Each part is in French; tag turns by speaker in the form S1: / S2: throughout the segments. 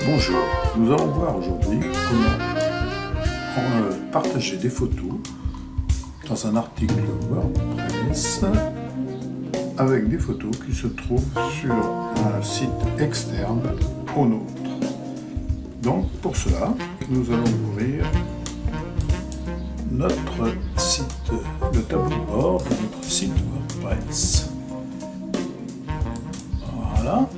S1: Bonjour, nous allons voir aujourd'hui comment partager des photos dans un article WordPress avec des photos qui se trouvent sur un site externe au nôtre. Donc pour cela, nous allons ouvrir notre site, le tableau de bord de notre site WordPress. Voilà.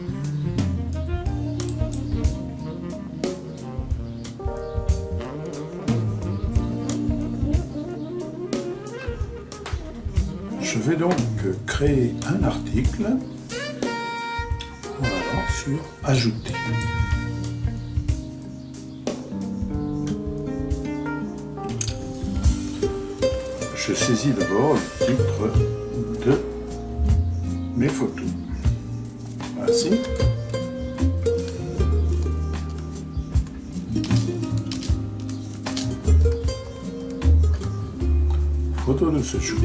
S1: Je vais donc créer un article voilà, sur Ajouter. Je saisis d'abord le titre de mes photos. Voici. Photo de ce jour.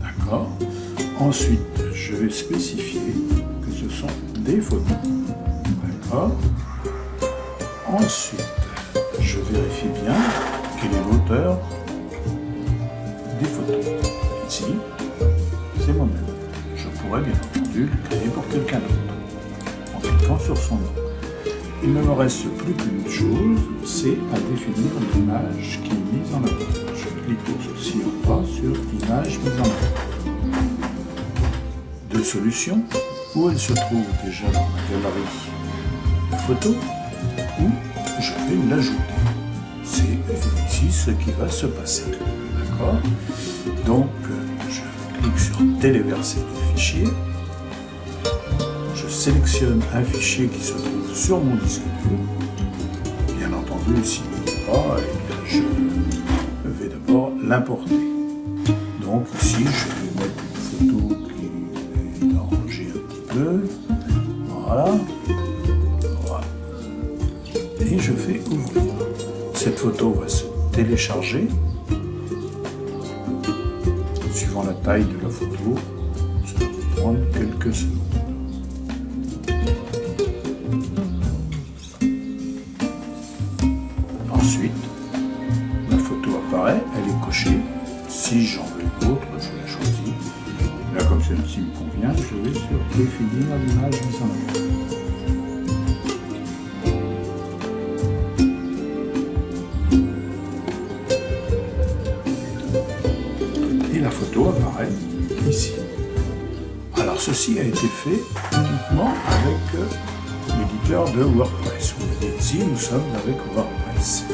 S1: D'accord. Ensuite, je vais spécifier que ce sont des photos. D'accord. Ensuite, je vérifie bien quel est l'auteur des photos. Ici, c'est moi-même. Je pourrais bien entendu le créer pour quelqu'un d'autre en cliquant sur son nom. Il ne me reste plus qu'une chose, c'est à définir l'image qui est mise en avant. Je clique pour ceci en bas sur Image mise en avant. Deux solutions, où elle se trouve déjà dans ma galerie de photos, ou je vais l'ajouter. C'est ici ce qui va se passer. D'accord. Donc, je clique sur Téléverser le fichier. Je sélectionne un fichier qui se trouve sur mon disque dur. Bien entendu, s'il ne veut pas, eh bien, je vais d'abord l'importer. Donc ici, je vais mettre une photo qui est arrangée un petit peu. Voilà. Voilà. Et je fais ouvrir. Cette photo va se télécharger. Suivant la taille de la photo, ça va prendre quelques secondes. Ensuite, la photo apparaît, elle est cochée. Si j'en veux une autre, je la choisis. Là, comme celle-ci me convient, je vais sur Définir l'image mise en avant. La photo apparaît ici. Alors ceci a été fait uniquement avec l'éditeur de WordPress. Vous voyez ici, nous sommes avec WordPress.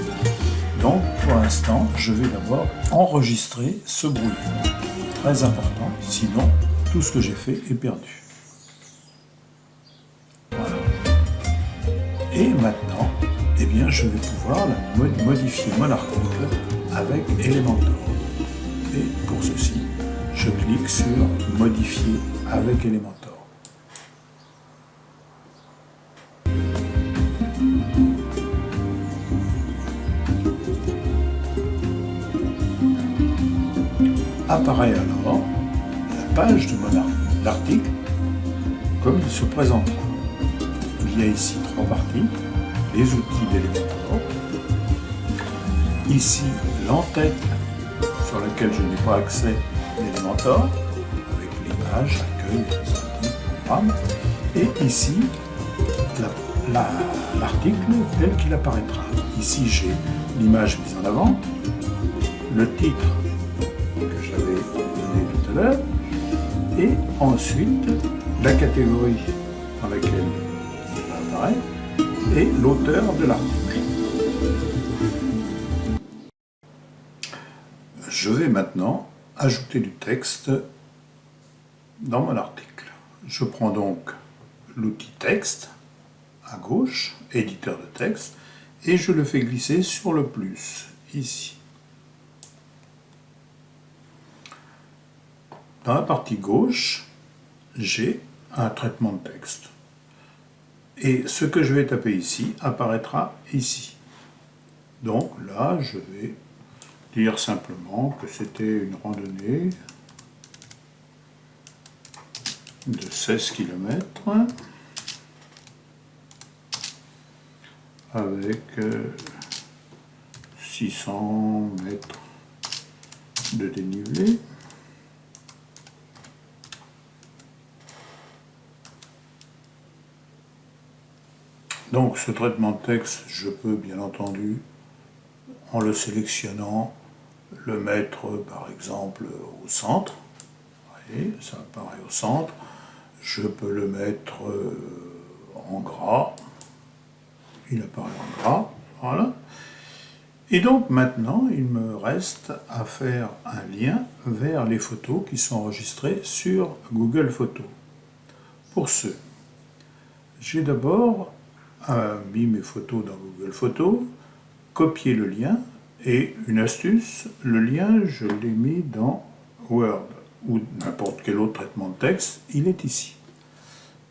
S1: Donc pour l'instant, je vais d'abord enregistrer ce brouillon. Très important, sinon tout ce que j'ai fait est perdu. Voilà. Et maintenant, eh bien, je vais pouvoir modifier mon article avec Elementor. Et pour ceci, je clique sur Modifier avec Elementor. Apparaît alors la page de mon article comme il se présentera. Il y a ici trois parties, les outils d'Elementor, ici l'entête sur laquelle je n'ai pas accès à Elementor, avec l'image, l'accueil, les instructions, programme, et ici l'article tel qu'il apparaîtra. Ici j'ai l'image mise en avant, le titre que j'avais donné tout à l'heure, et ensuite la catégorie dans laquelle il va apparaître et l'auteur de l'article. Je vais maintenant ajouter du texte dans mon article. Je prends donc l'outil texte à gauche, éditeur de texte, et je le fais glisser sur le plus, ici. Dans la partie gauche, j'ai un traitement de texte. Et ce que je vais taper ici apparaîtra ici. Donc là, je vais dire simplement que c'était une randonnée de 16 km avec 600 mètres de dénivelé. Donc ce traitement de texte, je peux bien entendu, en le sélectionnant, le mettre par exemple au centre. Vous voyez, ça apparaît au centre. Je peux le mettre en gras. Il apparaît en gras. Voilà. Et donc maintenant, il me reste à faire un lien vers les photos qui sont enregistrées sur Google Photos. Pour ce, j'ai d'abord mis mes photos dans Google Photos, copié le lien, et une astuce, le lien, je l'ai mis dans Word ou n'importe quel autre traitement de texte, il est ici.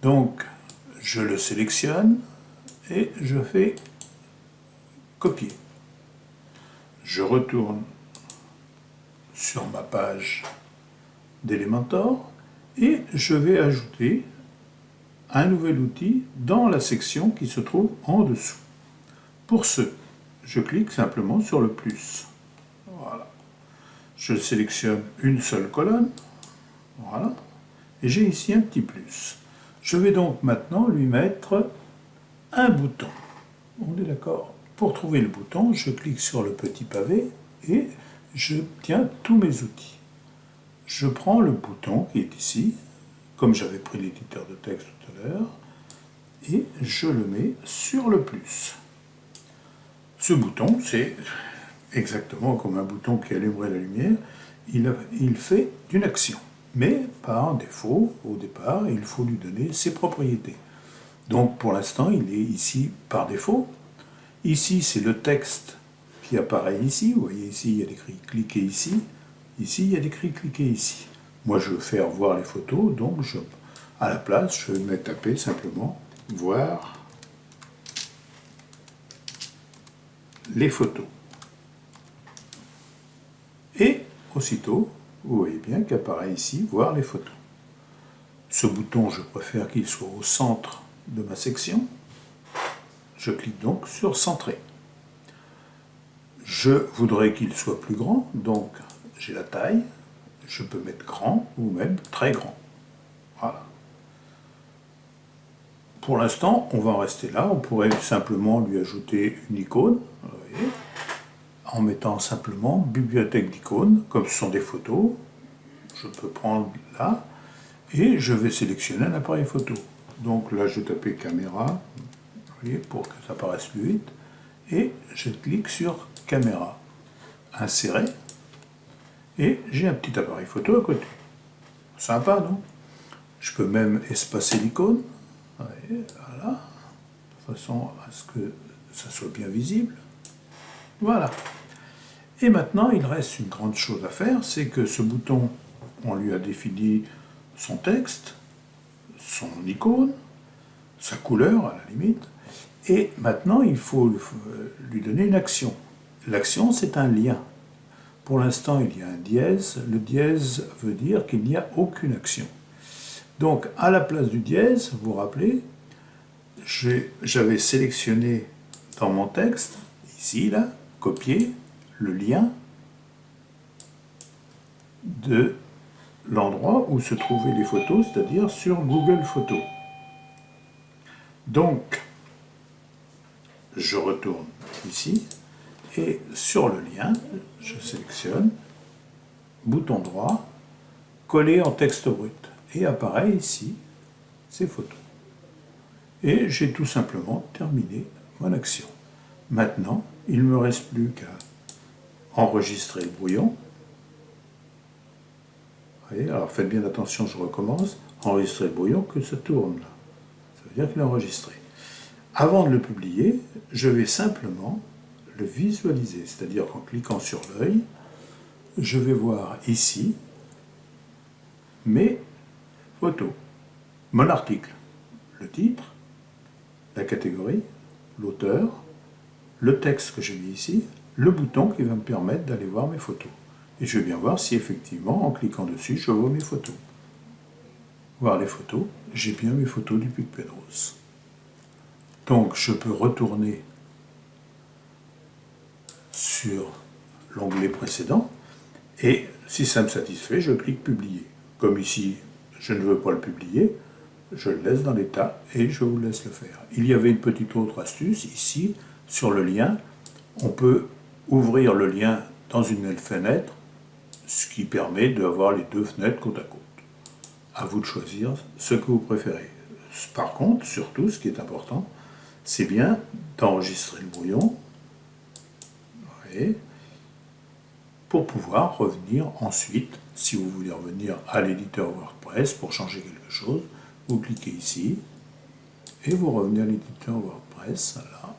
S1: Donc, je le sélectionne et je fais copier. Je retourne sur ma page d'Elementor et je vais ajouter un nouvel outil dans la section qui se trouve en dessous. Pour ce, je clique simplement sur le plus. Voilà. Je sélectionne une seule colonne. Voilà. Et j'ai ici un petit plus. Je vais donc maintenant lui mettre un bouton. On est d'accord? Pour trouver le bouton, je clique sur le petit pavé et j'obtiens tous mes outils. Je prends le bouton qui est ici, comme j'avais pris l'éditeur de texte tout à l'heure, et je le mets sur le plus. Ce bouton, c'est exactement comme un bouton qui allumerait la lumière, il fait une action. Mais par défaut, au départ, il faut lui donner ses propriétés. Donc pour l'instant, il est ici par défaut. Ici, c'est le texte qui apparaît ici. Vous voyez ici, il y a écrit « cliquez ici ». Ici, il y a écrit « cliquez ici ». Moi, je veux faire voir les photos, donc à la place, je vais taper simplement « voir les photos ». Et aussitôt, vous voyez bien qu'apparaît ici « voir les photos ». Ce bouton, je préfère qu'il soit au centre de ma section. Je clique donc sur « Centrer ». Je voudrais qu'il soit plus grand, donc j'ai la taille. Je peux mettre grand ou même très grand. Voilà. Pour l'instant, on va en rester là. On pourrait simplement lui ajouter une icône, vous voyez, en mettant simplement bibliothèque d'icônes, comme ce sont des photos. Je peux prendre là et je vais sélectionner un appareil photo. Donc là, je vais taper caméra, vous voyez, pour que ça apparaisse plus vite. Et je clique sur caméra, insérer. Et j'ai un petit appareil photo à côté. Sympa, non? Je peux même espacer l'icône. Voilà. De façon à ce que ça soit bien visible. Voilà. Et maintenant, il reste une grande chose à faire, c'est que ce bouton, on lui a défini son texte, son icône, sa couleur à la limite. Et maintenant, il faut lui donner une action. L'action, c'est un lien. Pour l'instant, il y a un dièse. Le dièse veut dire qu'il n'y a aucune action. Donc, à la place du dièse, vous vous rappelez, j'avais sélectionné dans mon texte, ici, là, copier le lien de l'endroit où se trouvaient les photos, c'est-à-dire sur Google Photos. Donc, je retourne ici, et sur le lien, je sélectionne, bouton droit, coller en texte brut. Et apparaît ici ces photos. Et j'ai tout simplement terminé mon action. Maintenant, il ne me reste plus qu'à enregistrer le brouillon. Vous voyez, alors faites bien attention, je recommence. Enregistrer le brouillon, que ça tourne là. Ça veut dire qu'il est enregistré. Avant de le publier, je vais simplement le visualiser, c'est-à-dire qu'en cliquant sur l'œil, je vais voir ici mes photos, mon article, le titre, la catégorie, l'auteur, le texte que j'ai mis ici, le bouton qui va me permettre d'aller voir mes photos. Et je vais bien voir si effectivement, en cliquant dessus, je vois mes photos. Voir les photos, j'ai bien mes photos du Puy de Pédros. Donc je peux retourner sur l'onglet précédent et si ça me satisfait, je clique publier. Comme ici, je ne veux pas le publier, je le laisse dans l'état et je vous laisse le faire. Il y avait une petite autre astuce ici sur le lien. On peut ouvrir le lien dans une nouvelle fenêtre, ce qui permet d'avoir les deux fenêtres côte à côte. À vous de choisir ce que vous préférez. Par contre, surtout, ce qui est important, c'est bien d'enregistrer le brouillon, vous voyez, pour pouvoir revenir ensuite, si vous voulez revenir à l'éditeur WordPress pour changer quelque chose, vous cliquez ici et vous revenez à l'éditeur WordPress, là,